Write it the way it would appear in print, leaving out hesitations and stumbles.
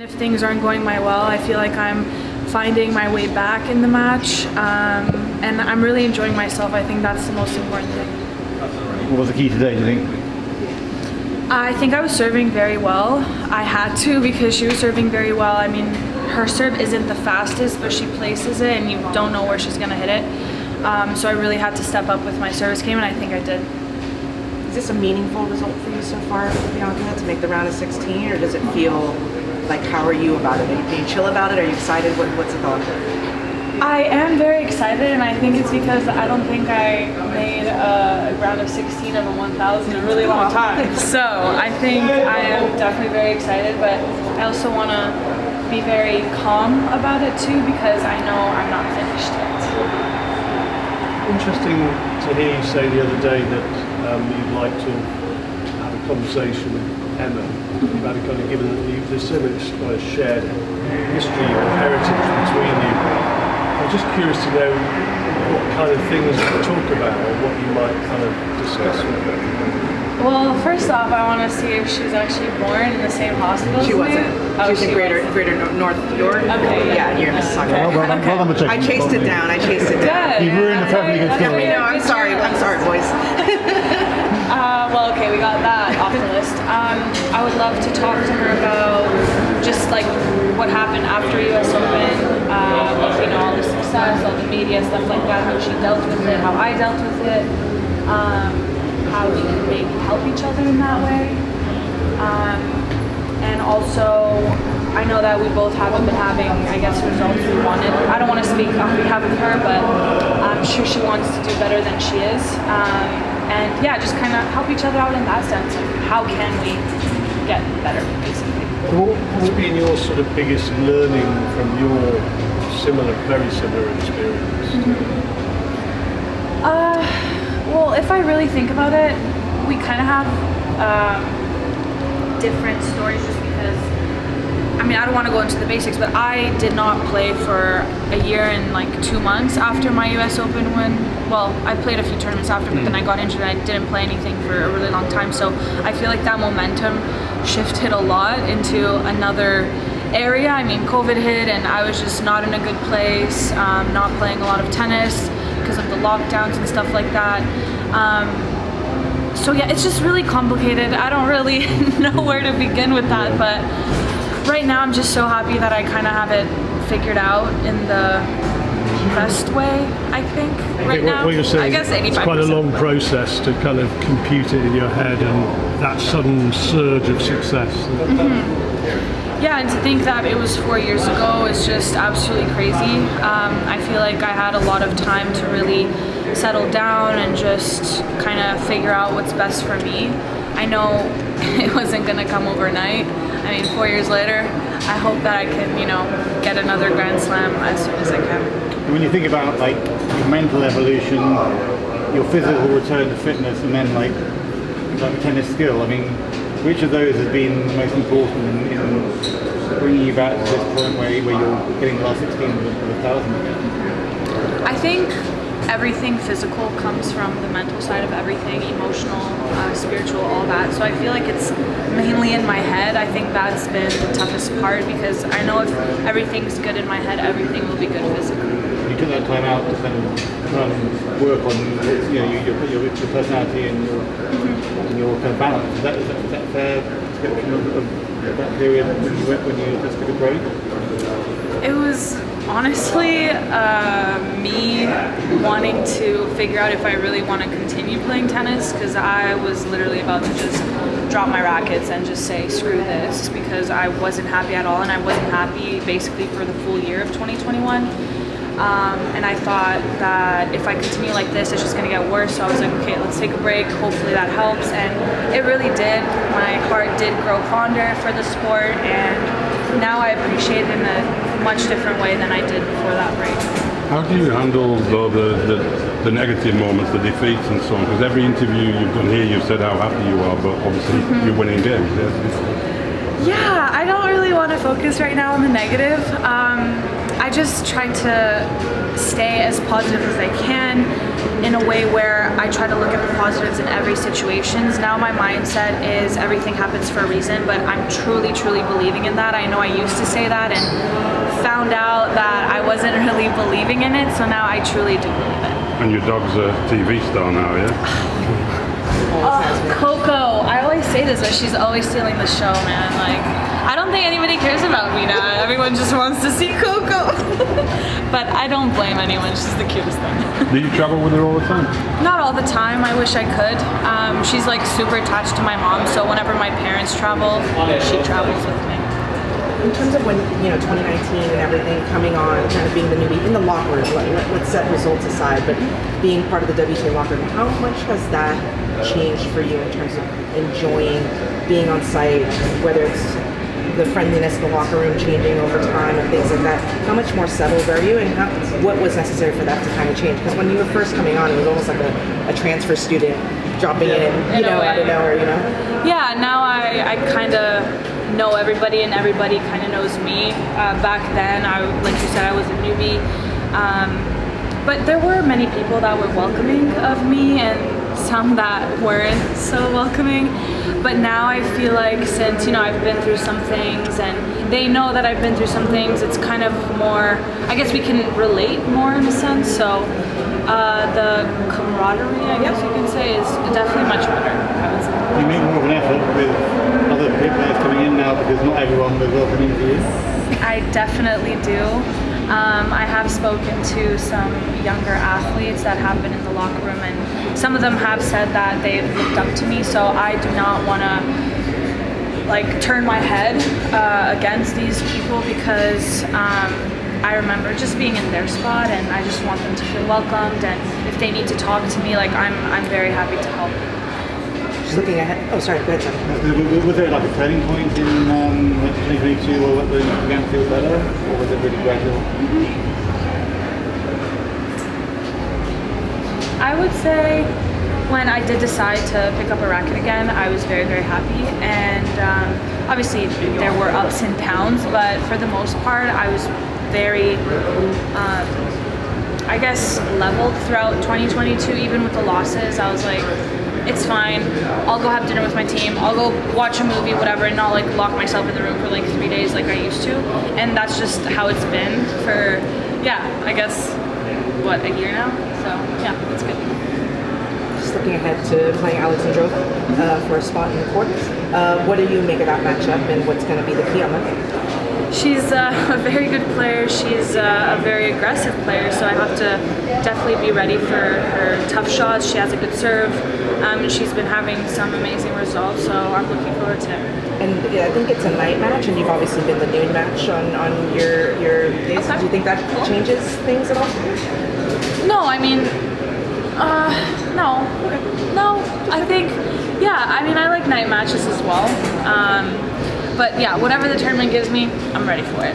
If things aren't going my well, I feel like I'm finding my way back in the match, and I'm really enjoying myself. I think that's the most important thing. What was the key today, do you think? I think I was serving very well. I had to because she was serving very well. I mean, her serve isn't the fastest, but she places it and you don't know where she's going to hit it. So I really had to step up with my service game, and I think I did. Is this a meaningful result for you so far, Bianca, to make the round of 16, or does it feel like, how are you about it? Are you being chill about it? Are you excited? What's the thought? I am very excited, and I think it's because I don't think I made a round of 16 of a 1,000 in a really long time. So I think I am definitely very excited, but I also want to be very calm about it too, because I know I'm not finished yet. Interesting to hear you say the other day that you'd like to have a conversation with Emma about it, kind of given that there's so much shared history or heritage between you. I'm just curious to know what kind of things you talk about or what you might kind of discuss with her. Well, first off, I want to see if she was actually born in the same hospital as me. She wasn't. Oh, She was in Greater North York. Okay. Yeah, near Mississauga. Okay. I chased it down. Good. You've ruined a perfectly good story. No, I'm sorry, boys. Well, okay, we got that off the list. I would love to talk to her about just like what happened after US Open, with, you know, all the success, all the media, stuff like that, how she dealt with it, how I dealt with it, how we can maybe help each other in that way. And also, I know that we both haven't been having, I guess, results we wanted. I don't want to speak on behalf of her, but I'm sure she wants to do better than she is. And yeah, just kind of help each other out in that sense. Of how can we get better, basically. What's been your sort of biggest learning from your very similar experience? Well, if I really think about it, we kind of have different stories just because, I mean, I don't want to go into the basics, but I did not play for a year and like 2 months after my US Open win. Well, I played a few tournaments after, but then I got injured and I didn't play anything for a really long time. So I feel like that momentum shifted a lot into another area. I mean, COVID hit and I was just not in a good place, not playing a lot of tennis because of the lockdowns and stuff like that. So yeah, it's just really complicated. I don't really know where to begin with that, but right now I'm just so happy that I kind of have it figured out in the best way, I think, right now. What you're saying, I guess 85%. It's quite a long process to kind of compute it in your head and that sudden surge of success. Yeah, and to think that it was 4 years ago is just absolutely crazy. I feel like I had a lot of time to really settle down and just kind of figure out what's best for me. I know it wasn't going to come overnight. I mean, 4 years later, I hope that I can, you know, get another Grand Slam as soon as I can. When you think about like your mental evolution, your physical return to fitness, and then like tennis skill, I mean, which of those has been the most important in bringing you back to this point where you're getting the last 16 of 1,000 again? I think everything physical comes from the mental side of everything, emotional, spiritual, all that. So I feel like it's mainly in my head. I think that's been the toughest part because I know if everything's good in my head, everything will be good physically. You took that time out to kind of try and work on, you know, your personality and your kind of balance. Is that a fair description of that period when you just took a break? It was honestly me wanting to figure out if I really want to continue playing tennis, because I was literally about to just drop my rackets and just say screw this, because I wasn't happy at all, and I wasn't happy basically for the full year of 2021. And I thought that if I continue like this, it's just going to get worse. So I was like, okay, let's take a break. Hopefully that helps. And it really did. My heart did grow fonder for the sport, and now I appreciate it in a much different way than I did before that break. How do you handle though the negative moments, the defeats and so on? Because every interview you've done here, you've said how happy you are, but obviously you're winning games. Yeah, I don't really want to focus right now on the negative. I just try to stay as positive as I can. in a way where I try to look at the positives in every situation. Now my mindset is everything happens for a reason, but I'm truly, truly believing in that. I know I used to say that and found out that I wasn't really believing in it, so now I truly do believe it. And your dog's a TV star now, yeah? Oh, Coco. I always say this, but she's always stealing the show, man. Like, I don't think anybody cares about me now. Everyone just wants to see Coco. But I don't blame anyone. She's the cutest thing. Do you travel with her all the time? Not all the time. I wish I could. She's like super attached to my mom, so whenever my parents travel, she travels with me. In terms of when, 2019 and everything coming on, kind of being the newbie in the locker room, let's set results aside, but being part of the WTA locker room, how much has that changed for you in terms of enjoying being on site, whether it's the friendliness in the locker room changing over time and things like that? How much more settled are you, and what was necessary for that to kind of change? Because when you were first coming on, it was almost like a transfer student dropping in, out of nowhere, Yeah, now I kind of know everybody and everybody kind of knows me. Back then, like you said, I was a newbie. But there were many people that were welcoming of me and some that weren't so welcoming. But now I feel like since, I've been through some things and they know that I've been through some things, it's kind of more, I guess we can relate more in a sense. So the camaraderie, I guess you can say, is definitely much better, I would say. You make more of an effort with other players coming in now because not everyone was welcoming to you? I definitely do. I have spoken to some younger athletes that have been in the locker room, and some of them have said that they've looked up to me, so I do not want to turn my head against these people because I remember just being in their spot and I just want them to feel welcomed, and if they need to talk to me, I'm very happy to help. Just looking ahead. Oh, sorry. Go ahead, Sam. Was there a turning point in 2022 or when you began to feel better, or was it really gradual? I would say when I did decide to pick up a racket again, I was very, very happy, and obviously there were ups and downs, but for the most part I was very I guess leveled throughout 2022. Even with the losses, I was like, it's fine, I'll go have dinner with my team, I'll go watch a movie, whatever, and not lock myself in the room for 3 days like I used to. And that's just how it's been for, I guess, a year now? So yeah, it's good. Just looking ahead to playing Alexandrova for a spot in the court. What do you make of that matchup, and what's going to be the key on Monday? She's a very good player. She's a very aggressive player, so I have to definitely be ready for her tough shots. She has a good serve, and she's been having some amazing results, so I'm looking forward to it. And I think it's a night match, and you've obviously been the noon match on your days. Okay. Do you think that changes things at all? No, I mean, no. I think, I like night matches as well. But whatever the tournament gives me, I'm ready for it.